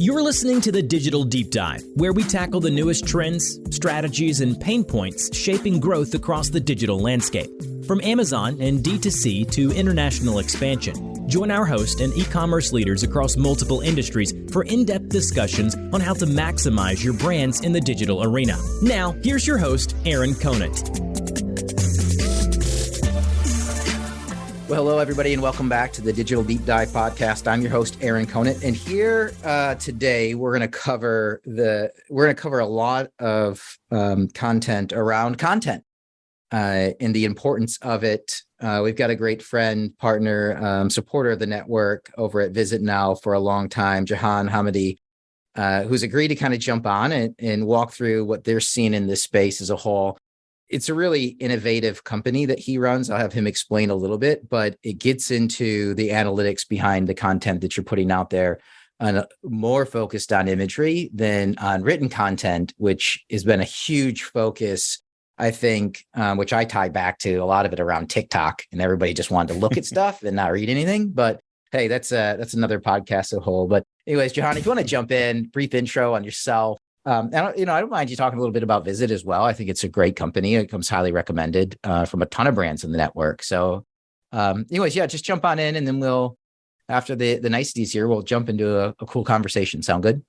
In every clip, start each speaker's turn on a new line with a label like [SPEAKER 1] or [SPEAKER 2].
[SPEAKER 1] You're listening to the Digital Deep Dive, where we tackle the newest trends, strategies, and pain points shaping growth across the digital landscape. From Amazon and D2C to international expansion, join our host and e-commerce leaders across multiple industries for in-depth discussions on how to maximize your brands in the digital arena. Now, here's your host, Aaron Conant.
[SPEAKER 2] Well, hello, everybody, and welcome back to the Digital Deep Dive podcast. I'm your host, Aaron Conant, and here today we're going to cover a lot of content around content and the importance of it. We've got a great friend, partner, supporter of the network over at Vizit now for a long time, Jehan Hamedi, who's agreed to kind of jump on and walk through what they're seeing in this space as a whole. It's a really innovative company that he runs. I'll have him explain a little bit, but it gets into the analytics behind the content that you're putting out there, and more focused on imagery than on written content, which has been a huge focus, I think, which I tie back to a lot of it around TikTok, and everybody just wanted to look at stuff and not read anything. But hey, that's another podcast as a whole. But anyways, Jehan, if you want to jump in, brief intro on yourself. And I don't mind you talking a little bit about Vizit as well. I think it's a great company. It comes highly recommended from a ton of brands in the network. So anyways, yeah, just jump on in, and then we'll, after the niceties here, we'll jump into a cool conversation. Sound good?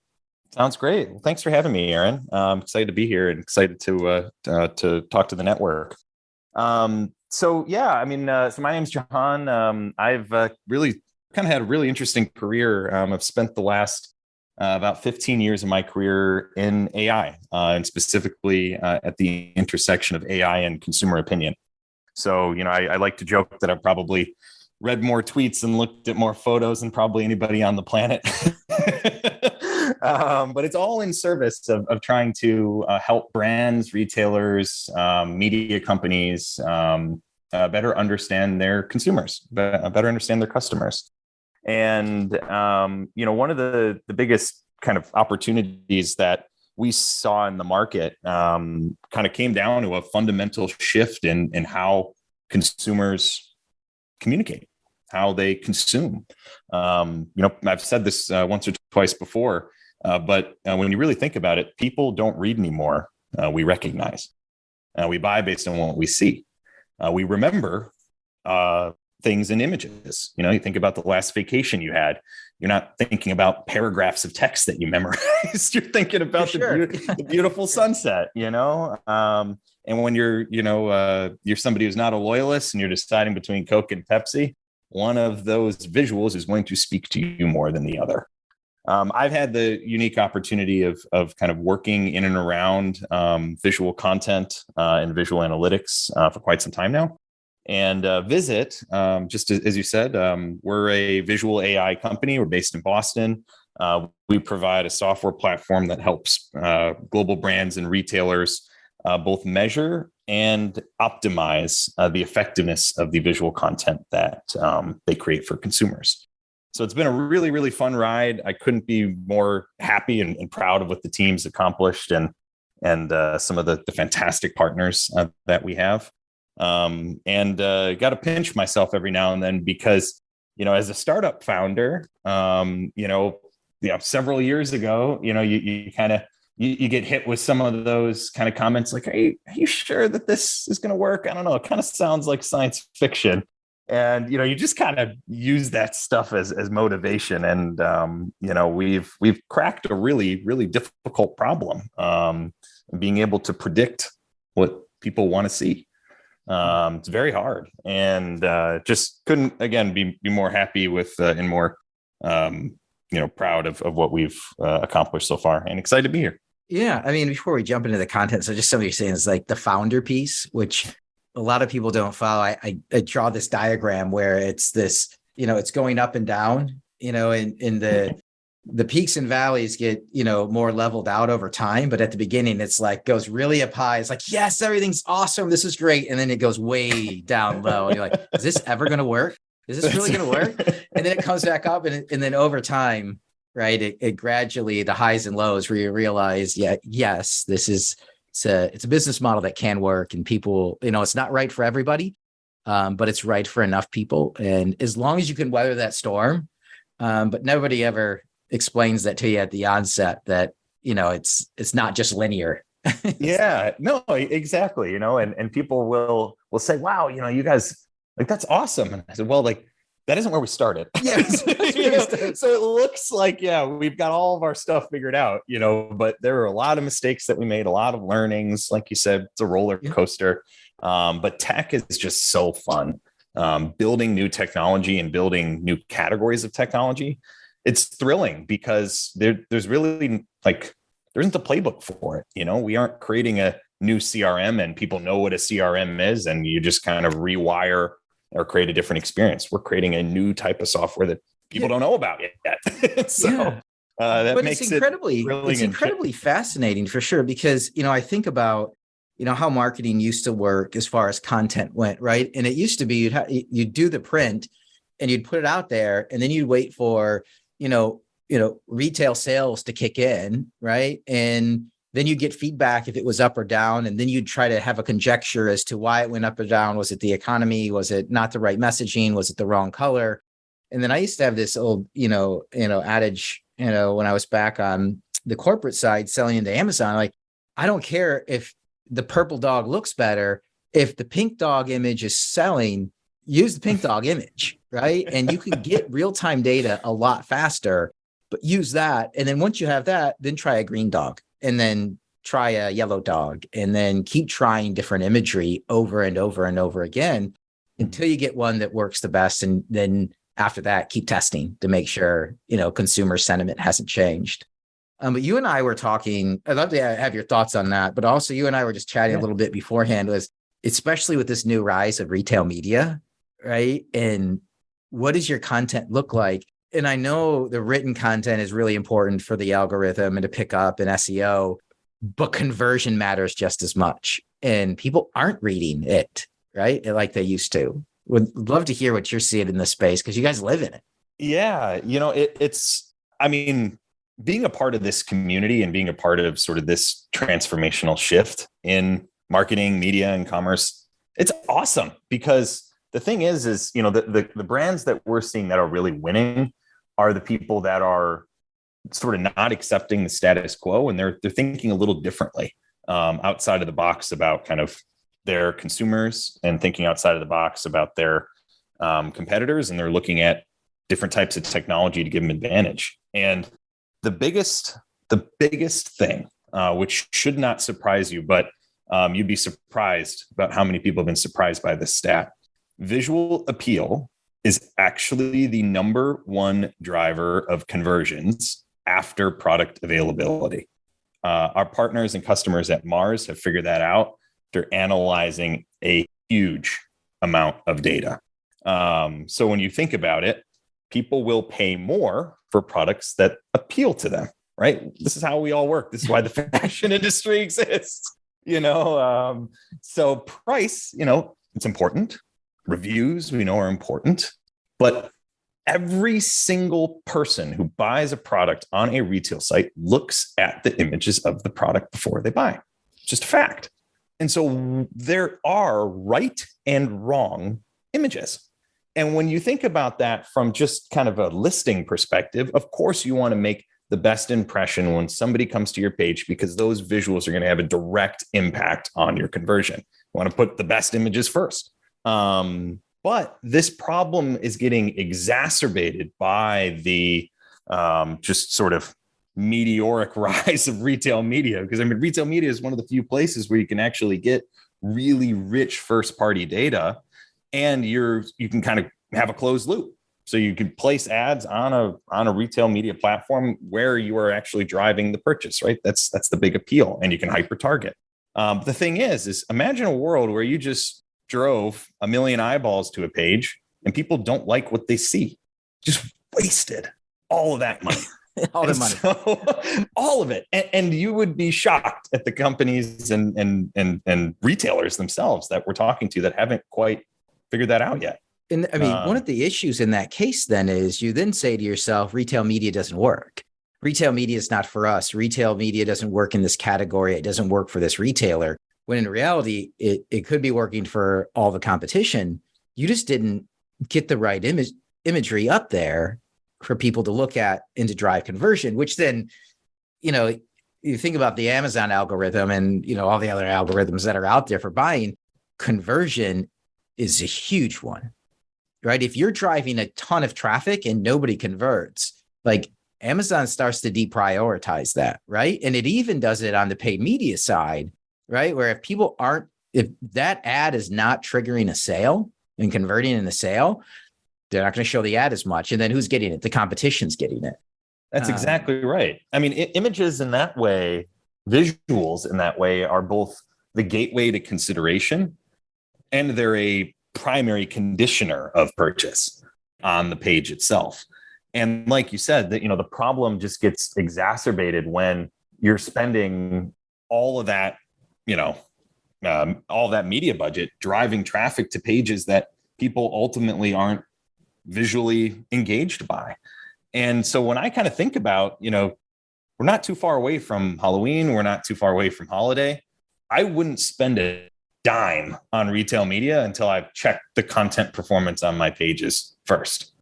[SPEAKER 3] Sounds great. Well, thanks for having me, Aaron. I'm excited to be here and excited to talk to the network. So my name's Jehan. I've really kind of had a really interesting career. I've spent the last about 15 years of my career in AI, and specifically at the intersection of AI and consumer opinion. So, I like to joke that I've probably read more tweets and looked at more photos than probably anybody on the planet. But it's all in service of trying to help brands, retailers, media companies better understand their consumers, better understand their customers. And, one of the biggest kind of opportunities that we saw in the market kind of came down to a fundamental shift in how consumers communicate, how they consume. I've said this once or twice before, but when you really think about it, people don't read anymore. We recognize. We buy based on what we see. We remember things in images. You think about the last vacation you had. You're not thinking about paragraphs of text that you memorized. You're thinking about the beautiful sunset, and when you're somebody who's not a loyalist and you're deciding between Coke and Pepsi, one of those visuals is going to speak to you more than the other. I've had the unique opportunity of kind of working in and around visual content and visual analytics for quite some time now. And Vizit, just as you said, we're a visual AI company. We're based in Boston. We provide a software platform that helps global brands and retailers both measure and optimize the effectiveness of the visual content that they create for consumers. So it's been a really, really fun ride. I couldn't be more happy and proud of what the team's accomplished and some of the fantastic partners that we have. And got to pinch myself every now and then because, as a startup founder, several years ago, you kind of, you get hit with some of those kind of comments like, hey, are you sure that this is going to work? I don't know. It kind of sounds like science fiction. And, you just kind of use that stuff as motivation. And, we've cracked a really, really difficult problem, being able to predict what people want to see. It's very hard, and just couldn't again be more happy with and more proud of what we've accomplished so far, and excited to be here.
[SPEAKER 2] Yeah, I mean, before we jump into the content, so just something you're saying is like the founder piece, which a lot of people don't follow. I draw this diagram where it's this, it's going up and down, in the peaks and valleys get, more leveled out over time. But at the beginning, it's like goes really up high. It's like, yes, everything's awesome. This is great. And then it goes way down low. And you're like, is this ever going to work? Is this really going to work? And then it comes back up. And then over time, right, it gradually, the highs and lows where you realize, yes, it's a business model that can work, and people, it's not right for everybody, but it's right for enough people. And as long as you can weather that storm, but nobody ever explains that to you at the onset that, it's not just linear.
[SPEAKER 3] Yeah, no, exactly. And people will say, wow, you guys, like, that's awesome. And I said, well, like, that isn't where we started.
[SPEAKER 2] Yes.
[SPEAKER 3] So it looks like, yeah, we've got all of our stuff figured out, but there are a lot of mistakes that we made, a lot of learnings. Like you said, it's a roller coaster. But tech is just so fun. Building new technology and building new categories of technology. It's thrilling because there's really there isn't a playbook for it. We aren't creating a new CRM and people know what a CRM is and you just kind of rewire or create a different experience. We're creating a new type of software that people don't know about yet. So that makes it incredibly
[SPEAKER 2] fascinating for sure. Because, I think about, how marketing used to work as far as content went, right? And it used to be you'd do the print and you'd put it out there and then you'd wait for, retail sales to kick in, right? And then you get feedback if it was up or down, and then you'd try to have a conjecture as to why it went up or down. Was it the economy? Was it not the right messaging? Was it the wrong color? And then I used to have this old, adage, when I was back on the corporate side selling into Amazon, like, I don't care if the purple dog looks better. If the pink dog image is selling, use the pink dog image, right? And you can get real-time data a lot faster, but use that. And then once you have that, then try a green dog. And then try a yellow dog, and then keep trying different imagery over and over and over again until you get one that works the best. And then after that, keep testing to make sure, consumer sentiment hasn't changed. But you and I were talking, I'd love to have your thoughts on that, but also you and I were just chatting a little bit beforehand, was especially with this new rise of retail media, right? And what does your content look like? And I know the written content is really important for the algorithm and to pick up and SEO, but conversion matters just as much. And people aren't reading it, right? Like they used to. Would love to hear what you're seeing in this space because you guys live in it.
[SPEAKER 3] Yeah. Being a part of this community and being a part of sort of this transformational shift in marketing, media, and commerce, it's awesome because the thing is, the brands that we're seeing that are really winning are the people that are sort of not accepting the status quo, and they're thinking a little differently outside of the box about kind of their consumers and thinking outside of the box about their competitors, and they're looking at different types of technology to give them advantage. And the biggest thing, which should not surprise you, but you'd be surprised about how many people have been surprised by this stat. Visual appeal is actually the number one driver of conversions after product availability. Our partners and customers at Mars have figured that out. They're analyzing a huge amount of data. So when you think about it, people will pay more for products that appeal to them, right? This is how we all work. This is why the fashion industry exists, So price, it's important. Reviews, we know, are important, but every single person who buys a product on a retail site looks at the images of the product before they buy. It's just a fact. And so there are right and wrong images. And when you think about that from just kind of a listing perspective, of course, you want to make the best impression when somebody comes to your page because those visuals are going to have a direct impact on your conversion. You want to put the best images first. But this problem is getting exacerbated by the just sort of meteoric rise of retail media. Because retail media is one of the few places where you can actually get really rich first-party data, and you can kind of have a closed loop. So you can place ads on a retail media platform where you are actually driving the purchase, right? That's the big appeal, and you can hyper target. The thing is imagine a world where you just drove 1 million eyeballs to a page and people don't like what they see. Just wasted all of that money.
[SPEAKER 2] All the money.
[SPEAKER 3] So, all of it. And you would be shocked at the companies and retailers themselves that we're talking to that haven't quite figured that out yet.
[SPEAKER 2] And one of the issues in that case then is you then say to yourself, retail media doesn't work. Retail media is not for us. Retail media doesn't work in this category. It doesn't work for this retailer. When in reality, it could be working for all the competition. You just didn't get the right imagery up there for people to look at and to drive conversion, which then, you think about the Amazon algorithm and, all the other algorithms that are out there for buying. Conversion is a huge one, right? If you're driving a ton of traffic and nobody converts, like Amazon starts to deprioritize that, right? And it even does it on the paid media side, right? Where if that ad is not triggering a sale and converting in a sale, they're not going to show the ad as much. And then who's getting it? The competition's getting it.
[SPEAKER 3] That's exactly right. I mean, images in that way, visuals in that way are both the gateway to consideration and they're a primary conditioner of purchase on the page itself. And like you said, that, the problem just gets exacerbated when you're spending all of that, all that media budget driving traffic to pages that people ultimately aren't visually engaged by. And so when I kind of think about, we're not too far away from Halloween, we're not too far away from holiday, I wouldn't spend a dime on retail media until I've checked the content performance on my pages first.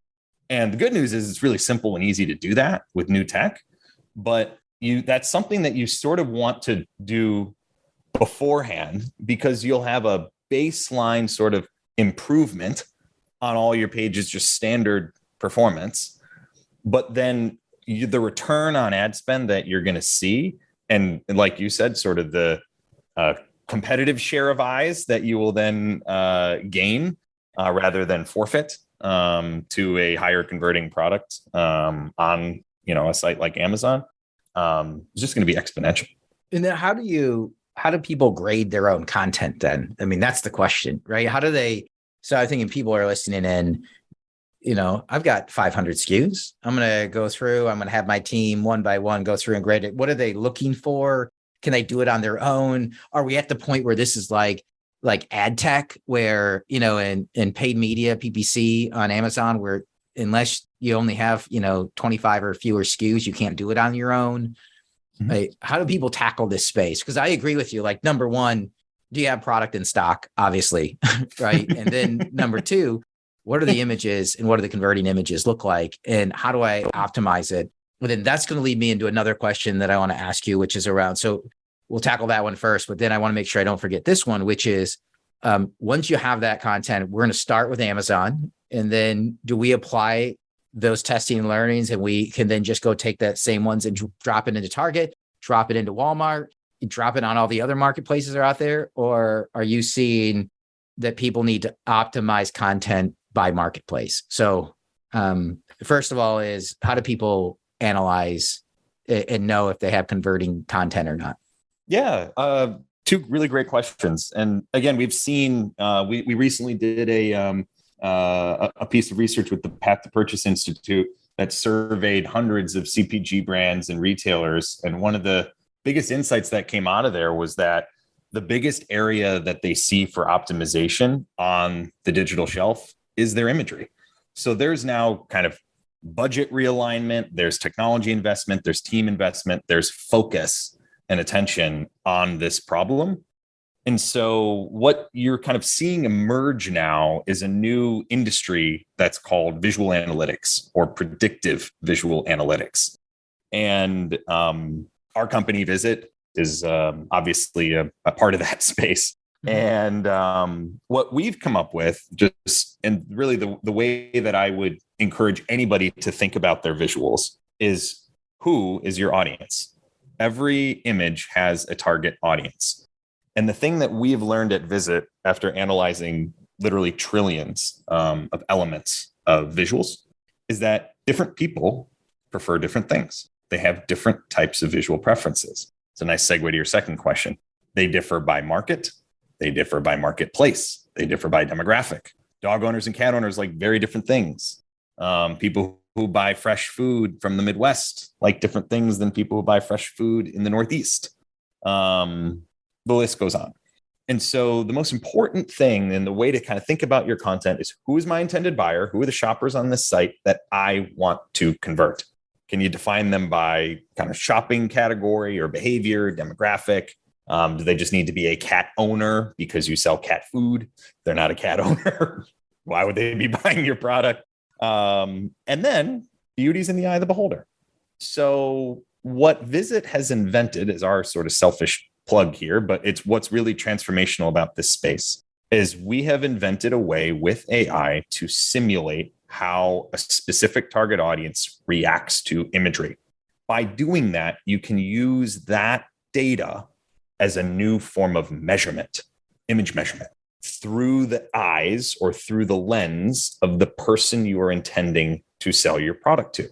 [SPEAKER 3] And the good news is it's really simple and easy to do that with new tech, but that's something that you sort of want to do beforehand because you'll have a baseline sort of improvement on all your pages, just standard performance. But then the return on ad spend that you're going to see, and like you said, sort of the competitive share of eyes that you will then gain rather than forfeit to a higher converting product on a site like Amazon, is just going to be exponential.
[SPEAKER 2] And then how do people grade their own content then? I mean, that's the question, right? So I think people are listening in, I've got 500 SKUs. I'm going to go through, I'm going to have my team one by one go through and grade it. What are they looking for? Can they do it on their own? Are we at the point where this is like ad tech where, in paid media, PPC on Amazon, where unless you only have, 25 or fewer SKUs, you can't do it on your own. Mm-hmm. Like, how do people tackle this space? Because I agree with you. Like, number one, do you have product in stock? Obviously, right? And then number two, what are the images and what do the converting images look like? And how do I optimize it? And then that's going to lead me into another question that I want to ask you, which is around, so we'll tackle that one first, but then I want to make sure I don't forget this one, which is once you have that content, we're going to start with Amazon. And then do we apply those testing and learnings and we can then just go take that same ones and drop it into Target, drop it into Walmart, drop it on all the other marketplaces that are out there? Or are you seeing that people need to optimize content by marketplace? So first of all is, how do people analyze and know if they have converting content or not?
[SPEAKER 3] Yeah, two really great questions. And again, we've seen, we recently did a piece of research with the Path to Purchase Institute that surveyed hundreds of CPG brands and retailers. And one of the biggest insights that came out of there was that the biggest area that they see for optimization on the digital shelf is their imagery. So there's now kind of budget realignment, there's technology investment, there's team investment, there's focus and attention on this problem. And so what you're kind of seeing emerge now is a new industry that's called visual analytics or predictive visual analytics. And our company, Vizit, is obviously a part of that space. And what we've come up with, and really the way that I would encourage anybody to think about their visuals is, who is your audience? Every image has a target audience. And the thing that we have learned at Vizit after analyzing literally trillions of elements of visuals is that different people prefer different things. They have different types of visual preferences. It's a nice segue to your second question. They differ by market. They differ by marketplace. They differ by demographic. Dog owners and cat owners like very different things. People who buy fresh food from the Midwest like different things than people who buy fresh food in the Northeast. The list goes on. And so the most important thing and the way to kind of think about your content is, who is my intended buyer? Who are the shoppers on this site that I want to convert? Can you define them by kind of shopping category or behavior, demographic? Do they just need to be a cat owner because you sell cat food? They're not a cat owner. Why would they be buying your product? And then, beauty's in the eye of the beholder. So what Vizit has invented is our sort of selfish plug here, but it's what's really transformational about this space is we have invented a way with AI to simulate how a specific target audience reacts to imagery. By doing that, you can use that data as a new form of measurement, image measurement, through the eyes or through the lens of the person you are intending to sell your product to.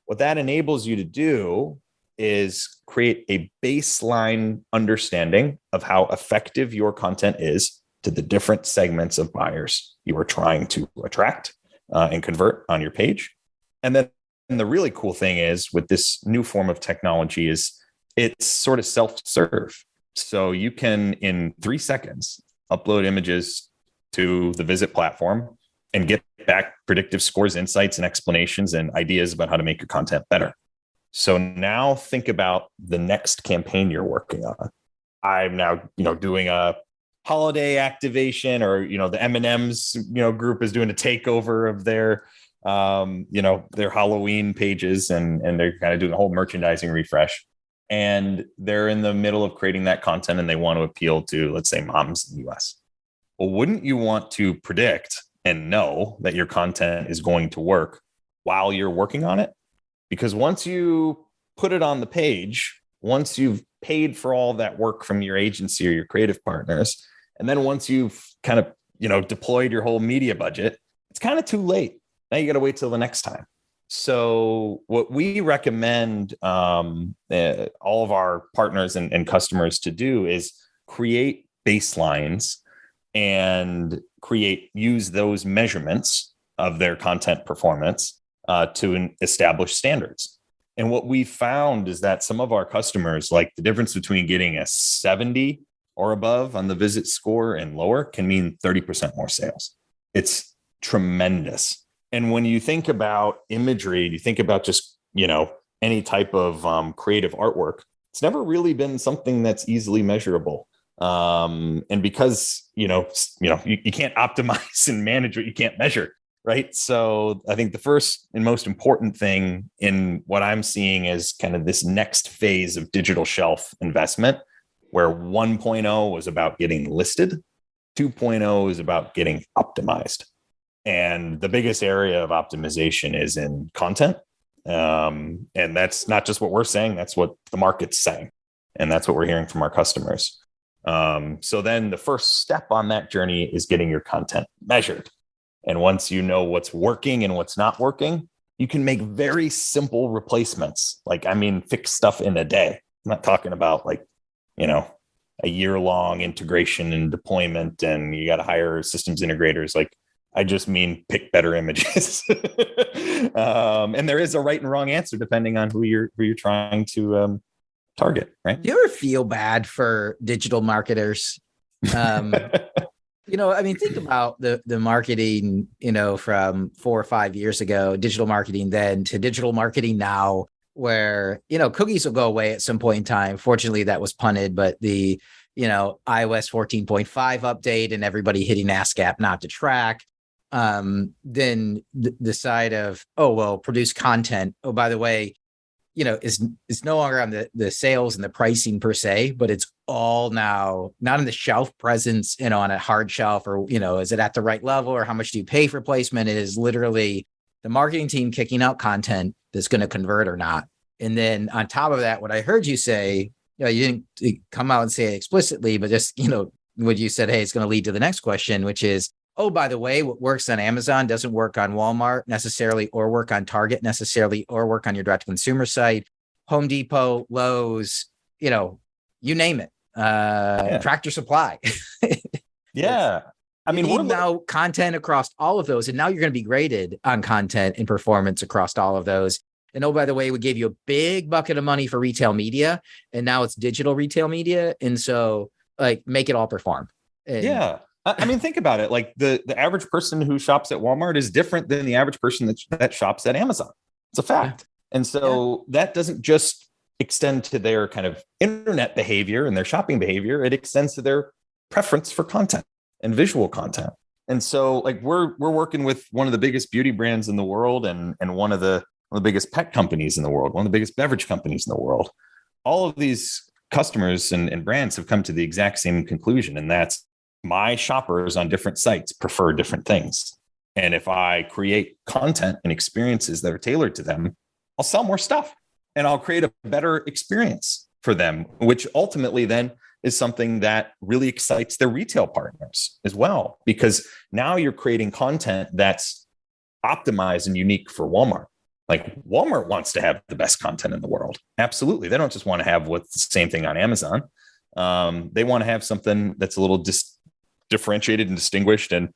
[SPEAKER 3] What that enables you to do is create a baseline understanding of how effective your content is to the different segments of buyers you are trying to attract and convert on your page. And then the really cool thing is with this new form of technology is it's sort of self-serve. So you can, in 3 seconds, upload images to the Vizit platform and get back predictive scores, insights, and explanations and ideas about how to make your content better. So now think about the next campaign you're working on. I'm now, doing a holiday activation, or, the M&M's, group is doing a takeover of their, their Halloween pages, and they're kind of doing a whole merchandising refresh. And they're in the middle of creating that content and they want to appeal to, let's say, moms in the US. Well, wouldn't you want to predict and know that your content is going to work while you're working on it? Because once you put it on the page, once you've paid for all that work from your agency or your creative partners, and then once you've kind of, deployed your whole media budget, it's kind of too late. Now you got to wait till the next time. So what we recommend all of our partners and customers to do is create baselines and use those measurements of their content performance to establish standards. And what we found is that some of our customers, like the difference between getting a 70 or above on the Vizit score and lower can mean 30% more sales. It's tremendous. And when you think about imagery, you think about just, any type of creative artwork, it's never really been something that's easily measurable. And because, you can't optimize and manage what you can't measure, right? So I think the first and most important thing in what I'm seeing is kind of this next phase of digital shelf investment, where 1.0 was about getting listed, 2.0 is about getting optimized. And the biggest area of optimization is in content. And that's not just what we're saying, that's what the market's saying. And that's what we're hearing from our customers. So then the first step on that journey is getting your content measured. And once you know what's working and what's not working, you can make very simple replacements. Fix stuff in a day. I'm not talking about a year-long integration and deployment and you got to hire systems integrators. I just mean pick better images. And there is a right and wrong answer depending on who you're trying to target, right?
[SPEAKER 2] Do you ever feel bad for digital marketers? Think about the marketing, from 4 or 5 years ago, digital marketing then to digital marketing now, where, cookies will go away at some point in time. Fortunately, that was punted, but the, iOS 14.5 update and everybody hitting ASCAP not to track. Then the side of, produce content. Oh, by the way, is no longer on the sales and the pricing per se, but it's all now not in the shelf presence, on a hard shelf, or, is it at the right level, or how much do you pay for placement? It is literally the marketing team kicking out content that's going to convert or not. And then on top of that, what I heard you say, you didn't come out and say it explicitly, but just, what you said, hey, it's going to lead to the next question, which is, oh, by the way, what works on Amazon doesn't work on Walmart necessarily, or work on Target necessarily, or work on your direct consumer site, Home Depot, Lowe's, you name it, Tractor Supply.
[SPEAKER 3] Yeah.
[SPEAKER 2] We're now content across all of those. And now you're going to be graded on content and performance across all of those. And oh, by the way, we gave you a big bucket of money for retail media, and now it's digital retail media. And so make it all perform.
[SPEAKER 3] Yeah. Think about it. The average person who shops at Walmart is different than the average person that shops at Amazon. It's a fact. Yeah. And so that doesn't just extend to their kind of internet behavior and their shopping behavior. It extends to their preference for content and visual content. And so we're working with one of the biggest beauty brands in the world and one of the one of the biggest pet companies in the world, one of the biggest beverage companies in the world. All of these customers and brands have come to the exact same conclusion, and that's my shoppers on different sites prefer different things. And if I create content and experiences that are tailored to them, I'll sell more stuff and I'll create a better experience for them, which ultimately then is something that really excites their retail partners as well, because now you're creating content that's optimized and unique for Walmart. Like Walmart wants to have the best content in the world. Absolutely. They don't just want to have what's the same thing on Amazon. They want to have something that's a little differentiated and distinguished. And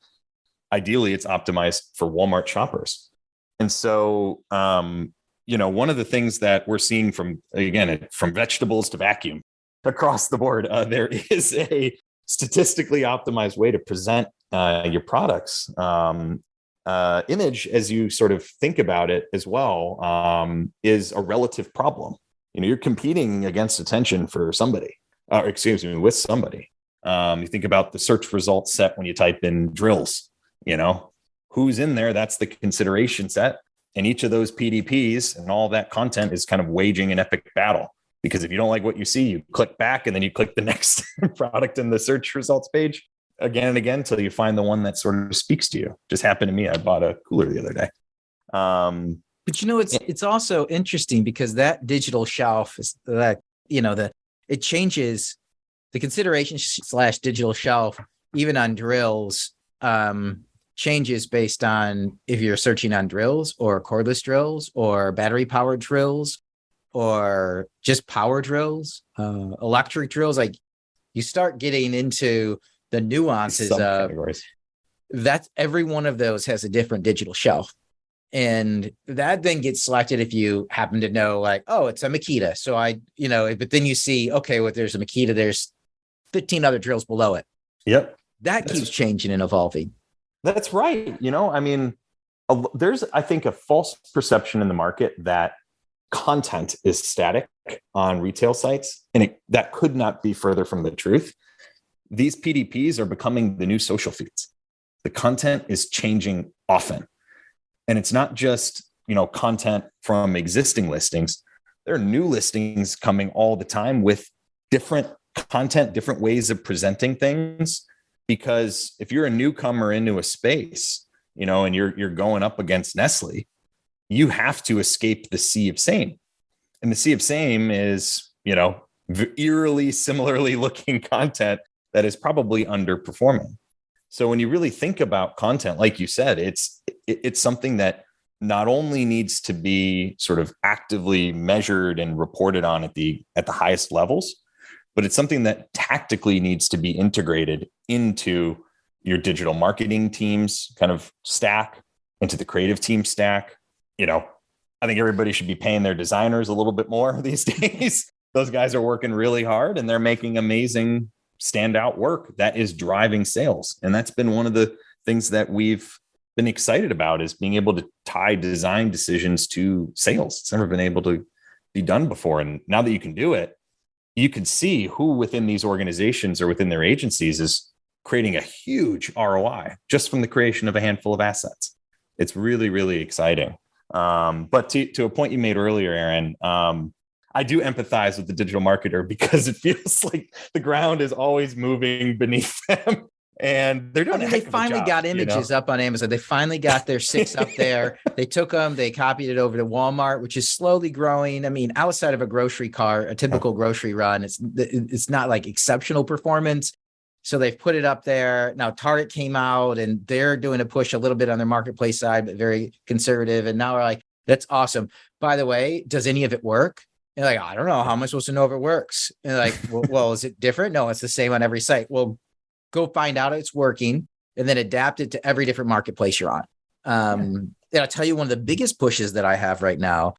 [SPEAKER 3] ideally it's optimized for Walmart shoppers. And so, one of the things that we're seeing from vegetables to vacuum across the board, there is a statistically optimized way to present your products. Image, as you sort of think about it as well, is a relative problem. You're competing against attention for somebody, with somebody. You think about the search results set when you type in drills, who's in there, that's the consideration set. And each of those PDPs and all that content is kind of waging an epic battle, because if you don't like what you see, you click back and then you click the next product in the search results page again and again until you find the one that sort of speaks to you. Just happened to me. I bought a cooler the other day.
[SPEAKER 2] But it's also interesting because that digital shelf is that, it changes the consideration / digital shelf, even on drills, changes based on if you're searching on drills or cordless drills or battery powered drills or just power drills, electric drills. Like you start getting into the nuances of that. Every one of those has a different digital shelf. And that then gets selected if you happen to know, like, oh, it's a Makita. So but then you see, okay, well, there's a Makita, there's 15 other drills below it.
[SPEAKER 3] Yep.
[SPEAKER 2] That keeps changing and evolving. That's
[SPEAKER 3] right. There's, I think, a false perception in the market that content is static on retail sites, and that could not be further from the truth. These PDPs are becoming the new social feeds. The content is changing often. And it's not just, content from existing listings. There are new listings coming all the time with different content, different ways of presenting things. Because if you're a newcomer into a space, and you're going up against Nestle, you have to escape the sea of same. And the sea of same is, eerily similarly looking content that is probably underperforming. So when you really think about content, like you said, it's something that not only needs to be sort of actively measured and reported on at the highest levels, but it's something that tactically needs to be integrated into your digital marketing team's kind of stack, into the creative team stack. I think everybody should be paying their designers a little bit more these days. Those guys are working really hard and they're making amazing standout work that is driving sales. And that's been one of the things that we've been excited about, is being able to tie design decisions to sales. It's never been able to be done before. And now that you can do it, you can see who within these organizations or within their agencies is creating a huge ROI just from the creation of a handful of assets. It's really, really exciting. But to a point you made earlier, Aaron, I do empathize with the digital marketer because it feels like the ground is always moving beneath them. And they're doing
[SPEAKER 2] they finally got images up on Amazon. They finally got their 6 up there. They took them, they copied it over to Walmart, which is slowly growing. I mean, outside of a grocery cart, a typical grocery run, it's not like exceptional performance. So they've put it up there. Now Target came out and they're doing a push a little bit on their marketplace side, but very conservative. And now we're like, that's awesome. By the way, does any of it work? And like, I don't know. How am I supposed to know if it works? And like, well, is it different? No, it's the same on every site. Well, go find out it's working and then adapt it to every different marketplace you're on. And I'll tell you, one of the biggest pushes that I have right now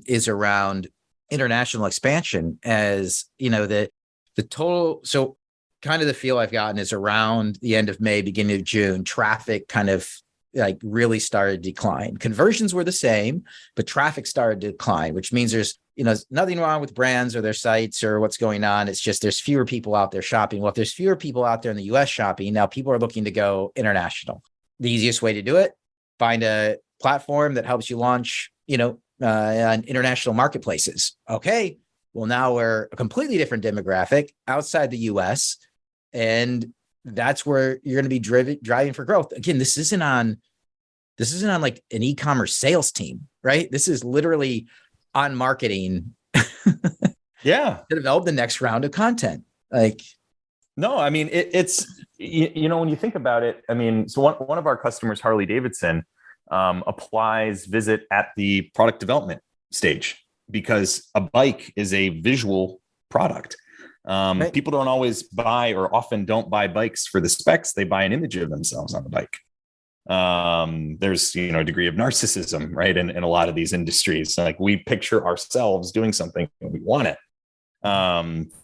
[SPEAKER 2] is around international expansion, as the total. So kind of the feel I've gotten is around the end of May, beginning of June, traffic kind of like really started to decline. Conversions were the same, but traffic started to decline, which means there's nothing wrong with brands or their sites or what's going on. It's just there's fewer people out there shopping. Well, if there's fewer people out there in the US shopping, now people are looking to go international. The easiest way to do it, find a platform that helps you launch on international marketplaces. Okay, well, now we're a completely different demographic outside the US, and that's where you're going to be driving for growth. Again, this isn't on like an e-commerce sales team, right? This is literally on marketing.
[SPEAKER 3] Yeah.
[SPEAKER 2] To develop the next round of content. Like,
[SPEAKER 3] no, I mean, it's, when you think about it, I mean, so one of our customers, Harley Davidson, applies Vizit at the product development stage because a bike is a visual product. Right. People don't always buy, or often don't buy bikes for the specs. They buy an image of themselves on the bike. There's, a degree of narcissism, right? In a lot of these industries, like we picture ourselves doing something and we want it.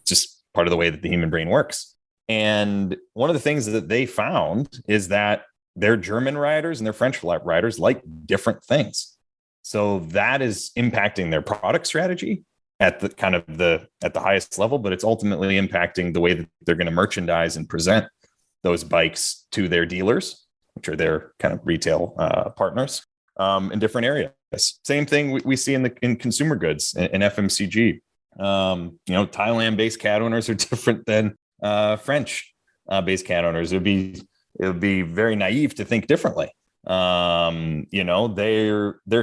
[SPEAKER 3] Just part of the way that the human brain works. And one of the things that they found is that their German riders and their French riders like different things. So that is impacting their product strategy at the highest level, but it's ultimately impacting the way that they're going to merchandise and present those bikes to their dealers, which are their kind of retail partners in different areas. Same thing we see in consumer goods in FMCG. Thailand-based cat owners are different than French-based cat owners. It would be very naive to think differently. They're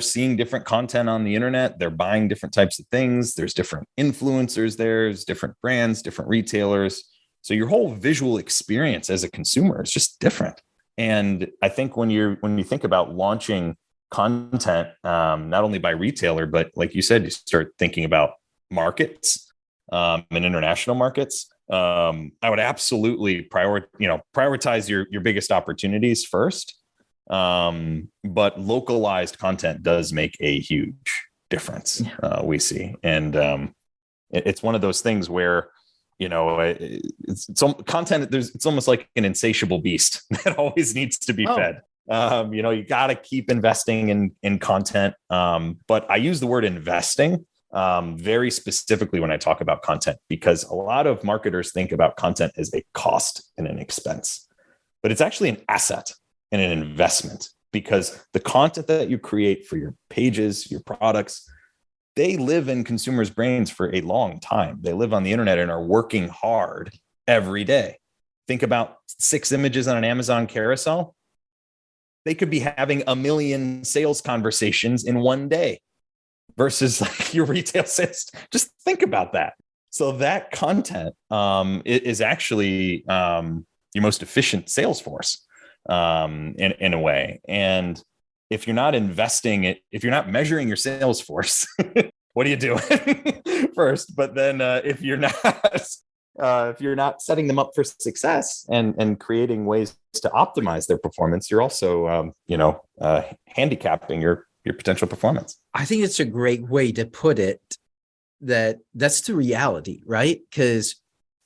[SPEAKER 3] seeing different content on the internet. They're buying different types of things. There's different influencers. There's different brands, different retailers. So your whole visual experience as a consumer is just different. And I think when you think about launching content, not only by retailer, but like you said, you start thinking about markets and international markets. I would absolutely prioritize your biggest opportunities first. But localized content does make a huge difference. We see, and it's one of those things where it's content. It's almost like an insatiable beast that always needs to be fed. You got to keep investing in content. But I use the word investing very specifically when I talk about content, because a lot of marketers think about content as a cost and an expense, but it's actually an asset and an investment, because the content that you create for your pages, your products, they live in consumers' brains for a long time. They live on the internet and are working hard every day. Think about 6 images on an Amazon carousel. They could be having 1 million sales conversations in one day versus like your retail sales. Just think about that. So that content is actually your most efficient sales force in a way. And if you're not investing it, if you're not measuring your sales force, what are you doing first? But then if you're not setting them up for success and creating ways to optimize their performance, you're also handicapping your potential performance.
[SPEAKER 2] I think it's a great way to put it. That's the reality, right? Because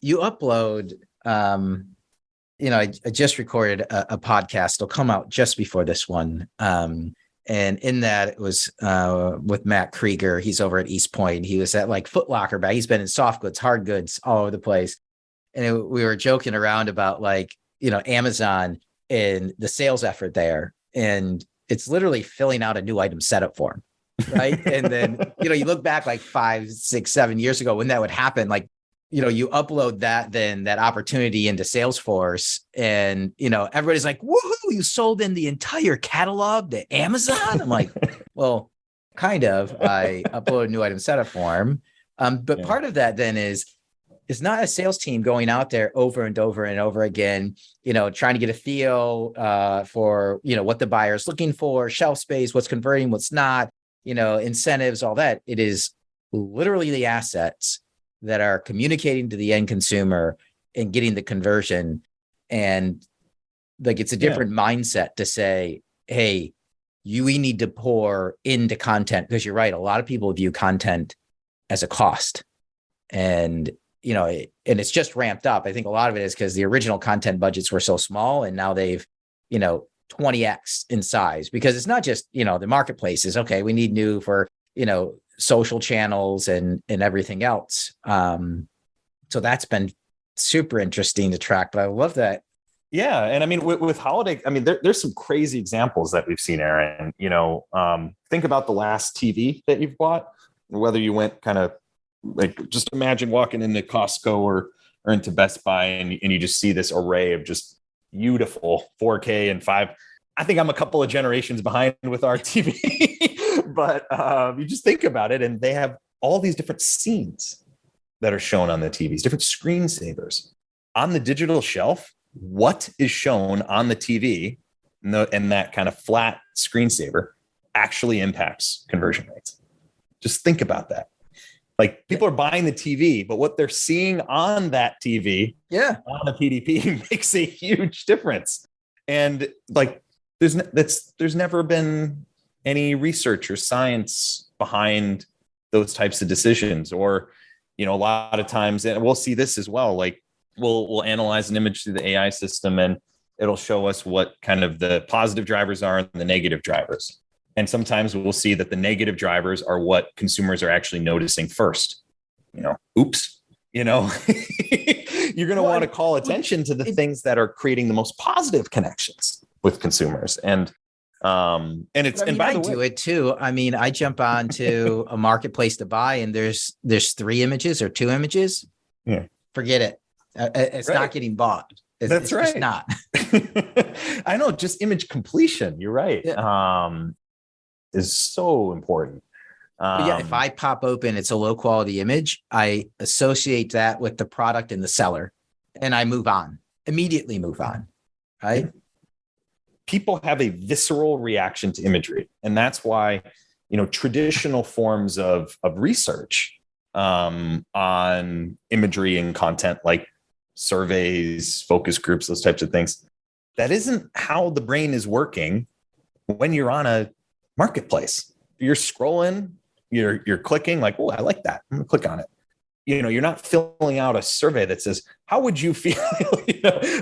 [SPEAKER 2] you upload, I just recorded a podcast. It'll come out just before this one. And in that, it was with Matt Krieger. He's over at East Point. He was at like Foot Locker bag. He's been in soft goods, hard goods, all over the place. And we were joking around about Amazon and the sales effort there. And it's literally filling out a new item setup form, right? And then, you look back like 5, 6, 7 years ago when that would happen, you upload that opportunity into Salesforce, and, everybody's like, woohoo, you sold in the entire catalog to Amazon. I'm like, well, kind of. I upload a new item setup form. But part of that then is not a sales team going out there over and over and over again, trying to get a feel for, what the buyer's looking for, shelf space, what's converting, what's not, incentives, all that. It is literally the assets that are communicating to the end consumer and getting the conversion. And it's a different mindset to say, hey, we need to pour into content, because you're right. A lot of people view content as a cost, and and it's just ramped up. I think a lot of it is because the original content budgets were so small, and now they've 20x in size, because it's not just the marketplaces. Okay, we need new for social channels and everything else. So that's been super interesting to track. But I love that
[SPEAKER 3] Yeah. And I mean, with holiday, I mean, there's some crazy examples that we've seen, Aaron. Think about the last TV that you've bought, whether you went kind of like, just imagine walking into Costco or into Best Buy and you just see this array of just beautiful 4K and 5. I think I'm a couple of generations behind with our TV, but you just think about it, and they have all these different scenes that are shown on the TVs, different screensavers on the digital shelf. What is shown on the TV and that kind of flat screensaver actually impacts conversion rates. Just think about that. Like, people are buying the TV, but what they're seeing on that TV, on the PDP, makes a huge difference. And like, there's never been any research or science behind those types of decisions. Or, a lot of times, and we'll see this as well, like we'll analyze an image through the AI system, and it'll show us what kind of the positive drivers are and the negative drivers. And sometimes we'll see that the negative drivers are what consumers are actually noticing first. Oops, you're going to want to call attention to the things that are creating the most positive connections with consumers. And it's, and by the way,
[SPEAKER 2] I do it too. I mean, I jump onto a marketplace to buy, and there's 3 images or 2 images.
[SPEAKER 3] Yeah.
[SPEAKER 2] Forget it. It's not getting bought. It's
[SPEAKER 3] right.
[SPEAKER 2] Just not.
[SPEAKER 3] I know, just image completion. You're right.
[SPEAKER 2] Yeah.
[SPEAKER 3] Is so important.
[SPEAKER 2] But if I pop open, it's a low quality image, I associate that with the product and the seller, and I immediately move on. Right.
[SPEAKER 3] People have a visceral reaction to imagery. And that's why, traditional forms of research on imagery and content, like surveys, focus groups, those types of things, that isn't how the brain is working when you're on a marketplace. You're scrolling, you're clicking, like, oh, I like that, I'm gonna click on it. You're not filling out a survey that says, how would you feel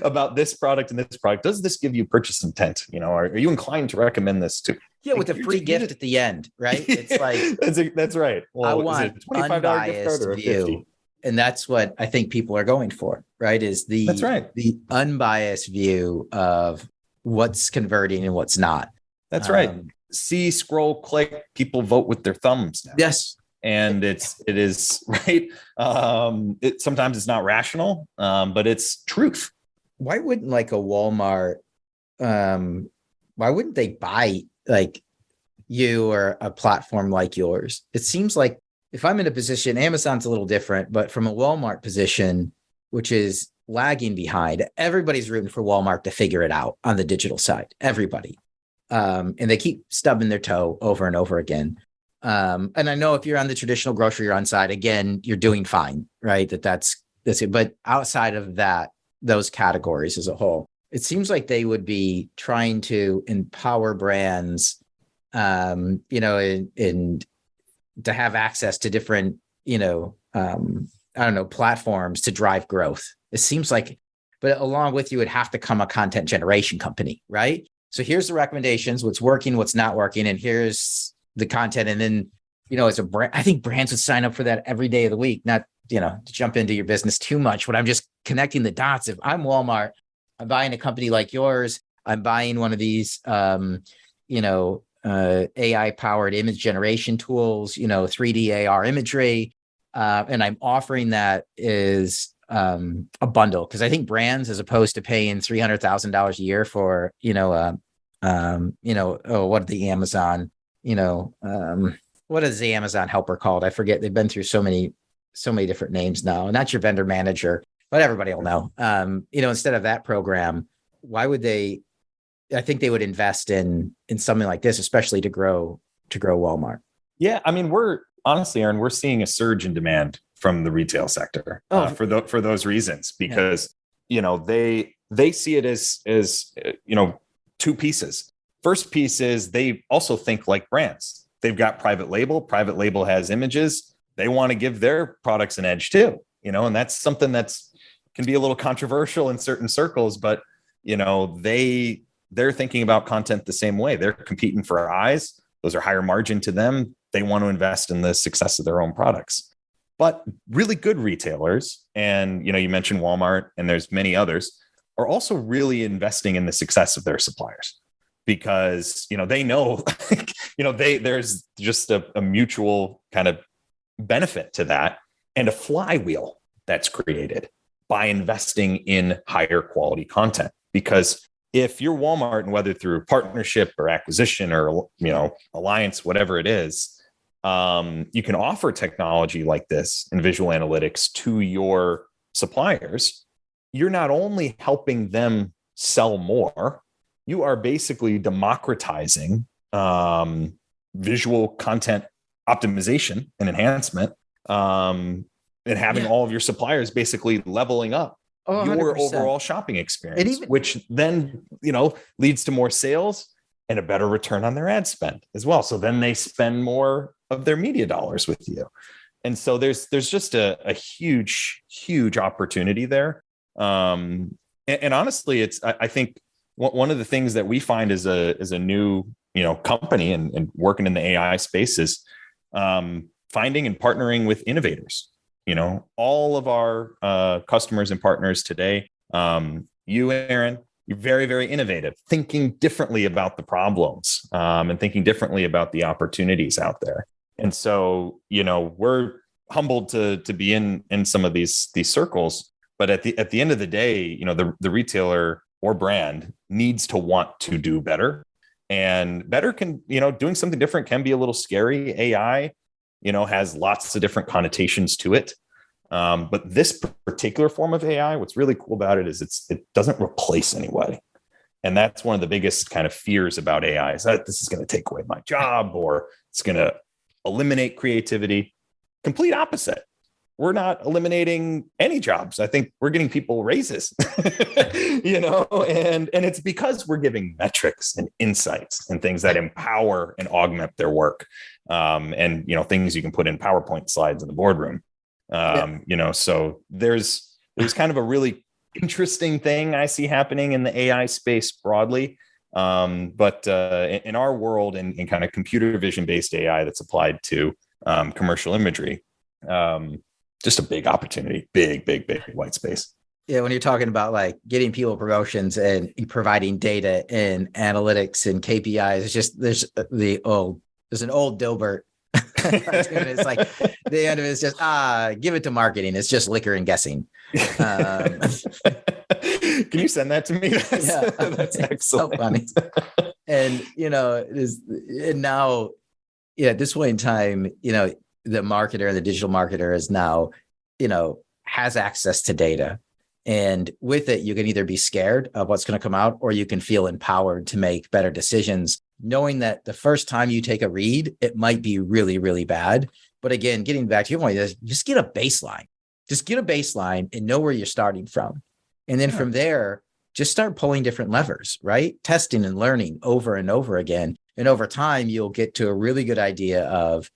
[SPEAKER 3] about this product and this product? Does this give you purchase intent? Are you inclined to recommend this to?
[SPEAKER 2] Yeah, with a free gift at the end, right? It's like,
[SPEAKER 3] that's right. Well,
[SPEAKER 2] I want
[SPEAKER 3] is it a $25 gift card or a
[SPEAKER 2] view, $50? And that's what I think people are going for, right? Is the unbiased view of what's converting and what's not.
[SPEAKER 3] That's right. See, scroll, click. People vote with their thumbs now.
[SPEAKER 2] Yes.
[SPEAKER 3] And it is right. Sometimes it's not rational, but it's truth.
[SPEAKER 2] Why wouldn't like a Walmart? Why wouldn't they buy like you or a platform like yours? It seems like if I'm in a position, Amazon's a little different, but from a Walmart position, which is lagging behind, everybody's rooting for Walmart to figure it out on the digital side. Everybody. And they keep stubbing their toe over and over again. And I know if you're on the traditional grocery run side, again, you're doing fine, right? That's it. But outside of that, those categories as a whole, it seems like they would be trying to empower brands, and to have access to different, platforms to drive growth. It seems like, but along with you would have to come a content generation company, right? So here's the recommendations, what's working, what's not working, and here's the content. And then, as a brand, I think brands would sign up for that every day of the week, not, to jump into your business too much, but I'm just connecting the dots. If I'm Walmart, I'm buying a company like yours, I'm buying one of these, AI powered image generation tools, 3D AR imagery. And I'm offering that is a bundle, because I think brands, as opposed to paying $300,000 a year for, what the Amazon, what is the Amazon helper called? I forget. They've been through so many different names now. Not your vendor manager, but everybody will know. Instead of that program, why would they? I think they would invest in something like this, especially to grow Walmart. Yeah,
[SPEAKER 3] I mean, honestly, Aaron, we're seeing a surge in demand from the retail sector for those reasons, because they see it as 2 pieces. First piece is they also think like brands. They've got private label. Private label has images. They want to give their products an edge too, and that's something can be a little controversial in certain circles, but they're thinking about content the same way. They're competing for our eyes. Those are higher margin to them. They want to invest in the success of their own products. But really good retailers, and you mentioned Walmart, and there's many others, are also really investing in the success of their suppliers, because, they know, there's just a mutual kind of benefit to that, and a flywheel that's created by investing in higher quality content. Because if you're Walmart, and whether through partnership or acquisition or, alliance, whatever it is, you can offer technology like this and visual analytics to your suppliers. You're not only helping them sell more, you are basically democratizing visual content optimization and enhancement, and having all of your suppliers basically leveling up your
[SPEAKER 2] 100%.
[SPEAKER 3] overall shopping experience, which then, leads to more sales and a better return on their ad spend as well. So then they spend more of their media dollars with you. And so there's just a huge, huge opportunity there. And honestly, I think one of the things that we find as a new, company and working in the AI space is finding and partnering with innovators. All of our customers and partners today, you, Aaron, you're very, very innovative, thinking differently about the problems, and thinking differently about the opportunities out there. And so, we're humbled to be in some of these circles. But at the end of the day, the retailer or brand needs to want to do better, and better can, doing something different can be a little scary. AI, has lots of different connotations to it. But this particular form of AI, what's really cool about it is it doesn't replace anybody. And that's one of the biggest kind of fears about AI, is that this is going to take away my job, or it's going to eliminate creativity. Complete opposite. We're not eliminating any jobs. I think we're getting people raises, and it's because we're giving metrics and insights and things that empower and augment their work. And, things you can put in PowerPoint slides in the boardroom. So there's kind of a really interesting thing I see happening in the AI space broadly. But in our world, in kind of computer vision based AI that's applied to commercial imagery, just a big opportunity, big white space.
[SPEAKER 2] Yeah, when you're talking about like getting people promotions and providing data and analytics and KPIs, it's just there's an old Dilbert. It's like the end of it is just give it to marketing. It's just liquor and guessing.
[SPEAKER 3] Can you send that to me? That's excellent.
[SPEAKER 2] So funny. And and now, at this point in time, the marketer, the digital marketer is now, has access to data. And with it, you can either be scared of what's going to come out, or you can feel empowered to make better decisions, knowing that the first time you take a read, it might be really, really bad. But again, getting back to your point, is just get a baseline. Just get a baseline and know where you're starting from. And then from there, just start pulling different levers, right? Testing and learning over and over again. And over time, you'll get to a really good idea of,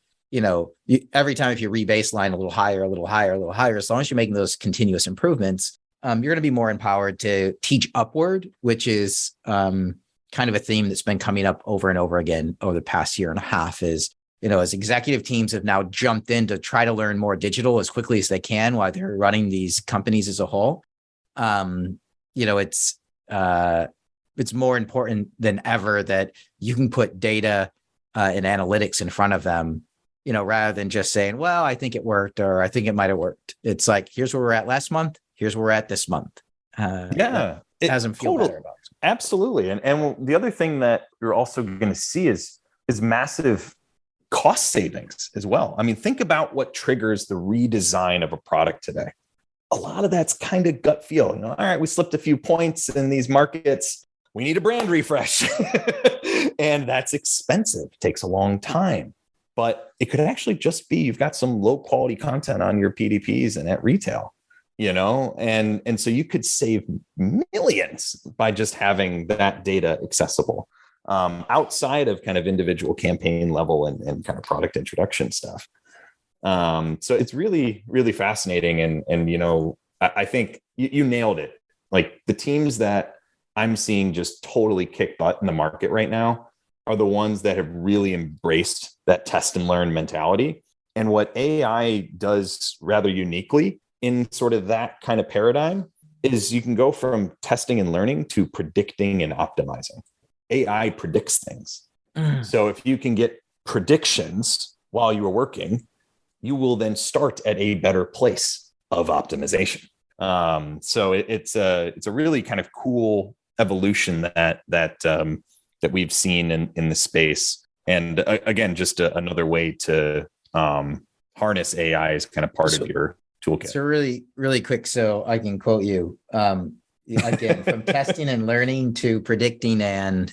[SPEAKER 2] every time if you re-baseline a little higher, a little higher, a little higher, as long as you're making those continuous improvements, you're going to be more empowered to teach upward, which is kind of a theme that's been coming up over and over again over the past year and a half is, as executive teams have now jumped in to try to learn more digital as quickly as they can while they're running these companies as a whole. It's more important than ever that you can put data and analytics in front of them, rather than just saying, well, I think it worked, or I think it might have worked. It's like, here's where we're at last month. Here's where we're at this month. It has them feel better about it.
[SPEAKER 3] Absolutely. And the other thing that you're also going to see is massive cost savings as well. I mean, think about what triggers the redesign of a product today. A lot of that's kind of gut feel. All right, we slipped a few points in these markets. We need a brand refresh. And that's expensive. It takes a long time. But it could actually just be you've got some low quality content on your PDPs and at retail, and so you could save millions by just having that data accessible, outside of kind of individual campaign level and kind of product introduction stuff. So it's really, really fascinating. And I think you nailed it. Like the teams that I'm seeing just totally kick butt in the market right now are the ones that have really embraced that test and learn mentality. And what AI does rather uniquely in sort of that kind of paradigm is you can go from testing and learning to predicting and optimizing. AI predicts things. So if you can get predictions while you are working, you will then start at a better place of optimization. So it's a really kind of cool evolution that we've seen in the space. And again, just another way to harness AI as kind of part of your toolkit.
[SPEAKER 2] So really, really quick, so I can quote you again, from testing and learning to predicting and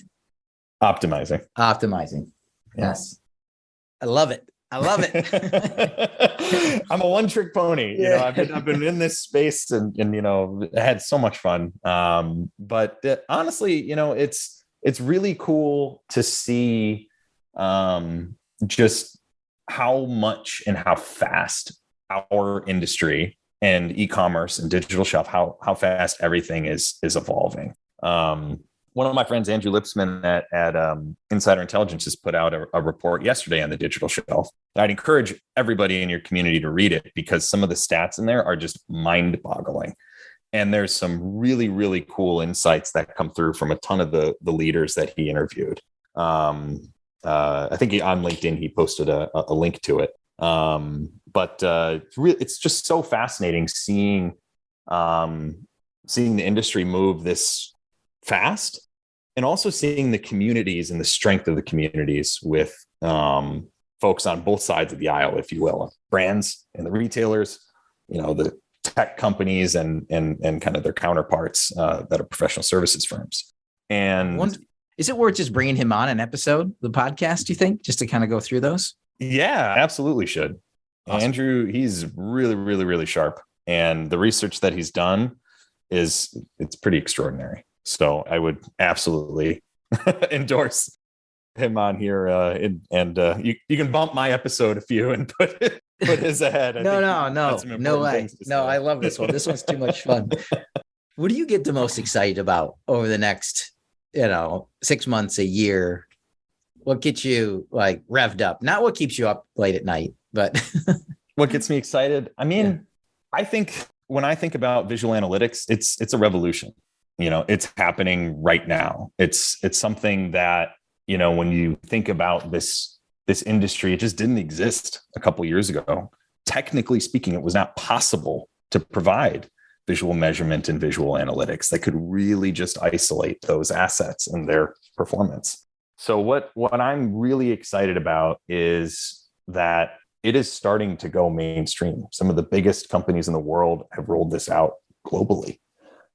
[SPEAKER 3] optimizing.
[SPEAKER 2] Yes. I love it.
[SPEAKER 3] I'm a one-trick pony.
[SPEAKER 2] Yeah.
[SPEAKER 3] I've been in this space and had so much fun. But honestly, it's really cool to see just how much and how fast our industry and e-commerce and digital shop, how fast everything is evolving. One of my friends, Andrew Lipsman at Insider Intelligence, has put out a report yesterday on the digital shelf. I'd encourage everybody in your community to read it because some of the stats in there are just mind-boggling. And there's some really, really cool insights that come through from a ton of the leaders that he interviewed. I think on LinkedIn, he posted a link to it. But it's just so fascinating seeing the industry move this fast, and also seeing the communities and the strength of the communities with folks on both sides of the aisle, if you will, brands and the retailers, the tech companies and kind of their counterparts that are professional services firms. And
[SPEAKER 2] is it worth just bringing him on an episode, the podcast, do you think, just to kind of go through those?
[SPEAKER 3] Yeah, absolutely should. Awesome. Andrew, he's really, really, really sharp. And the research that he's done it's pretty extraordinary. So I would absolutely endorse him on here. And you can bump my episode a few and put his ahead.
[SPEAKER 2] No way. No, I love this one. This one's too much fun. What do you get the most excited about over the next, 6 months, a year? What gets you like revved up? Not what keeps you up late at night, but
[SPEAKER 3] what gets me excited? I mean, yeah. I think when I think about visual analytics, it's a revolution. It's happening right now. It's something that, when you think about this industry, it just didn't exist a couple of years ago. Technically speaking, it was not possible to provide visual measurement and visual analytics that could really just isolate those assets and their performance. So what I'm really excited about is that it is starting to go mainstream. Some of the biggest companies in the world have rolled this out globally.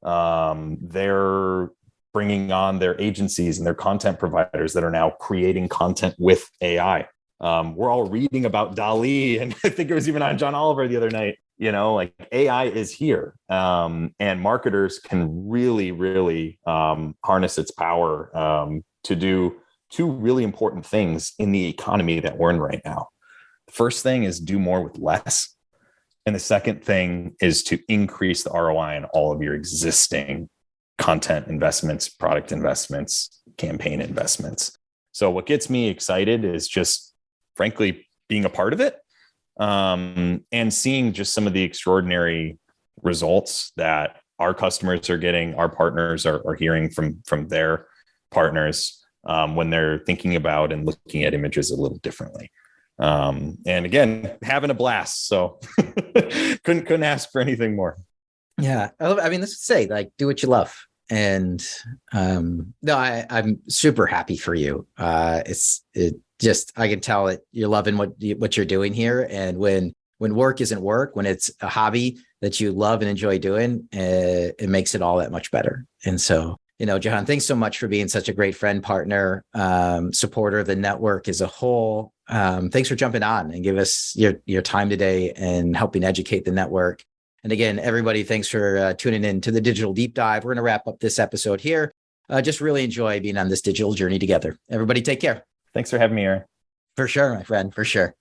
[SPEAKER 3] They're bringing on their agencies and their content providers that are now creating content with AI. We're all reading about DALL-E, and I think it was even on John Oliver the other night. Like AI is here, and marketers can really, really harness its power to do two really important things in the economy that we're in right now. The first thing is do more with less. And the second thing is to increase the ROI on all of your existing content investments, product investments, campaign investments. So what gets me excited is just, frankly, being a part of it and seeing just some of the extraordinary results that our customers are getting, our partners are hearing from their partners when they're thinking about and looking at images a little differently. And again, having a blast. So couldn't ask for anything more.
[SPEAKER 2] Yeah. Let's say, like, do what you love. And I'm super happy for you. I can tell that you're loving what you're doing here. And when work isn't work, when it's a hobby that you love and enjoy doing, it makes it all that much better. And so, Jehan, thanks so much for being such a great friend, partner, supporter of the network as a whole. Thanks for jumping on and give us your time today and helping educate the network. And again, everybody, thanks for tuning in to the Digital Deep Dive. We're going to wrap up this episode here. Just really enjoy being on this digital journey together. Everybody take care.
[SPEAKER 3] Thanks for having me, Aaron.
[SPEAKER 2] For sure, my friend, for sure.